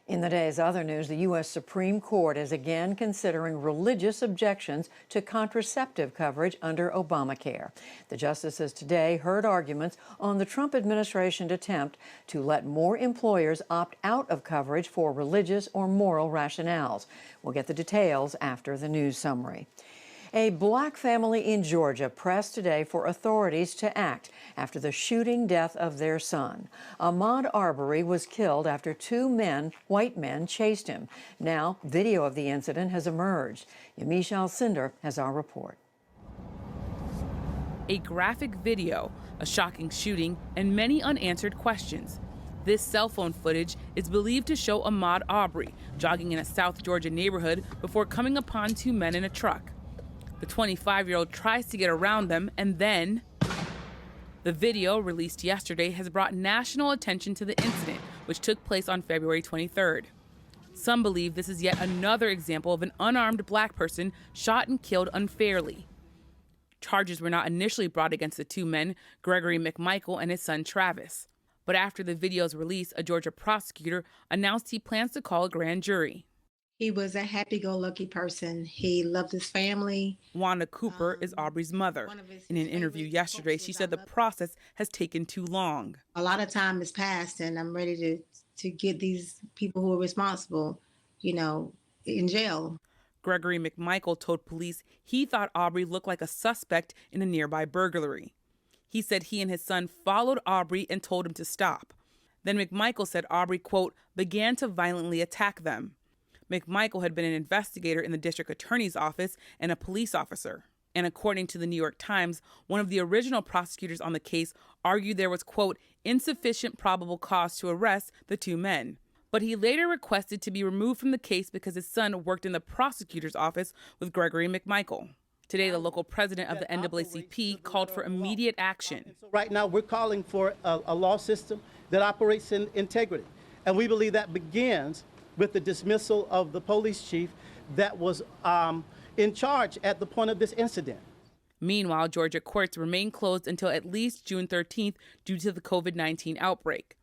In the day's other news, the U.S. Supreme Court is again considering religious objections to contraceptive coverage under Obamacare. The justices today heard arguments on the Trump administration's attempt to let more employers opt out of coverage for religious or moral rationales. We'll get the details after the news summary. A black family in Georgia pressed today for authorities to act after the shooting death of their son. Ahmaud Arbery was killed after two white men, chased him. Now, video of the incident has emerged. Yamiche Alcindor has our report. A graphic video, a shocking shooting, and many unanswered questions. This cell phone footage is believed to show Ahmaud Arbery jogging in a South Georgia neighborhood before coming upon two men in a truck. The 25-year-old tries to get around them, and then the video released yesterday has brought national attention to the incident, which took place on February 23rd. Some believe this is yet another example of an unarmed black person shot and killed unfairly. Charges were not initially brought against the two men, Gregory McMichael and his son Travis. But after the video's release, a Georgia prosecutor announced he plans to call a grand jury. He was a happy-go-lucky person. He loved his family. Wanda Cooper is Arbery's mother. In an interview yesterday, she said the process has taken too long. A lot of time has passed, and I'm ready to get these people who are responsible, in jail. Gregory McMichael told police he thought Arbery looked like a suspect in a nearby burglary. He said he and his son followed Arbery and told him to stop. Then McMichael said Arbery, quote, began to violently attack them. McMichael had been an investigator in the district attorney's office and a police officer. And according to the New York Times, one of the original prosecutors on the case argued there was, quote, insufficient probable cause to arrest the two men. But he later requested to be removed from the case because his son worked in the prosecutor's office with Gregory McMichael. Today, the local president of the NAACP called for immediate action. So right now, we're calling for a law system that operates in integrity. And we believe that begins with the dismissal of the police chief that was in charge at the point of this incident. Meanwhile, Georgia courts remain closed until at least June 13th due to the COVID-19 outbreak.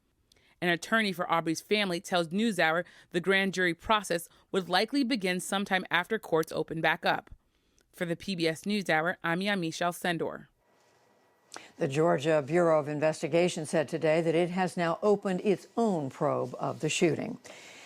An attorney for Arbery's family tells NewsHour the grand jury process would likely begin sometime after courts open back up. For the PBS NewsHour, I'm Yamiche Alcindor. The Georgia Bureau of Investigation said today that it has now opened its own probe of the shooting.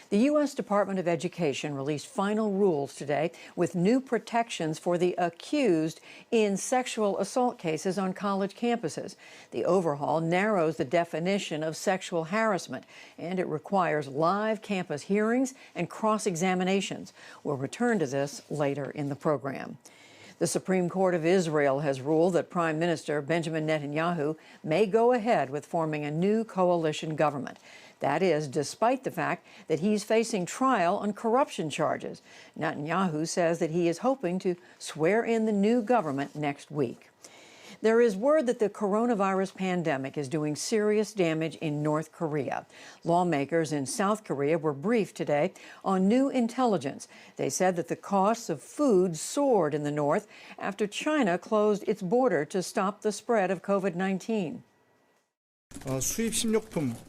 The U.S. Department of Education released final rules today with new protections for the accused in sexual assault cases on college campuses. The overhaul narrows the definition of sexual harassment, and it requires live campus hearings and cross-examinations. We'll return to this later in the program. The Supreme Court of Israel has ruled that Prime Minister Benjamin Netanyahu may go ahead with forming a new coalition government. That is, despite the fact that he's facing trial on corruption charges. Netanyahu says that he is hoping to swear in the new government next week. There is word that the coronavirus pandemic is doing serious damage in North Korea. Lawmakers in South Korea were briefed today on new intelligence. They said that the costs of food soared in the north after China closed its border to stop the spread of COVID-19.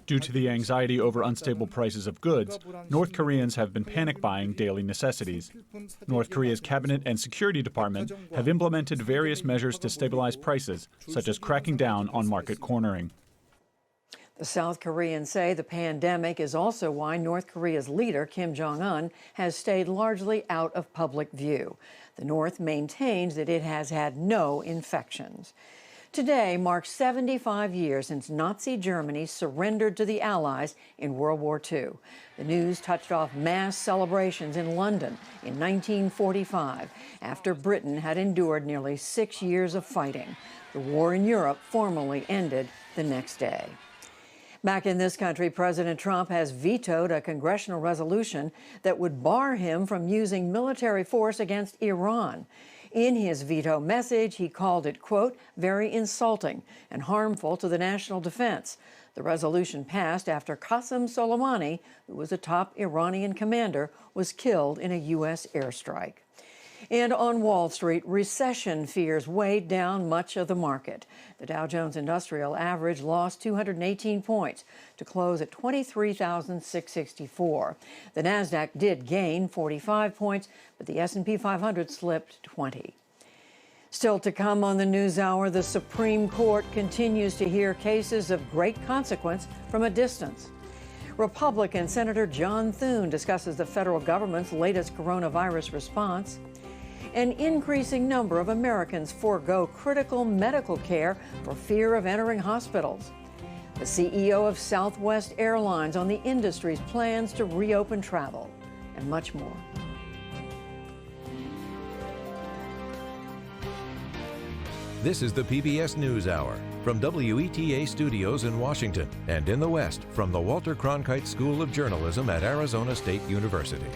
Due to the anxiety over unstable prices of goods, North Koreans have been panic buying daily necessities. North Korea's cabinet and security department have implemented various measures to stabilize prices, such as cracking down on market cornering. The South Koreans say the pandemic is also why North Korea's leader, Kim Jong-un, has stayed largely out of public view. The North maintains that it has had no infections. Today marks 75 years since Nazi Germany surrendered to the Allies in World War II. The news touched off mass celebrations in London in 1945 after Britain had endured nearly 6 years of fighting. The war in Europe formally ended the next day. Back in this country, President Trump has vetoed a congressional resolution that would bar him from using military force against Iran. In his veto message, he called it, quote, very insulting and harmful to the national defense. The resolution passed after Qasem Soleimani, who was a top Iranian commander, was killed in a U.S. airstrike. And on Wall Street, recession fears weighed down much of the market. The Dow Jones Industrial Average lost 218 points to close at 23,664. The Nasdaq did gain 45 points, but the S&P 500 slipped 20. Still to come on the NewsHour, the Supreme Court continues to hear cases of great consequence from a distance. Republican Senator John Thune discusses the federal government's latest coronavirus response. An increasing number of Americans forego critical medical care for fear of entering hospitals. The CEO of Southwest Airlines on the industry's plans to reopen travel, and much more. This is the PBS NewsHour from WETA Studios in Washington and in the West from the Walter Cronkite School of Journalism at Arizona State University.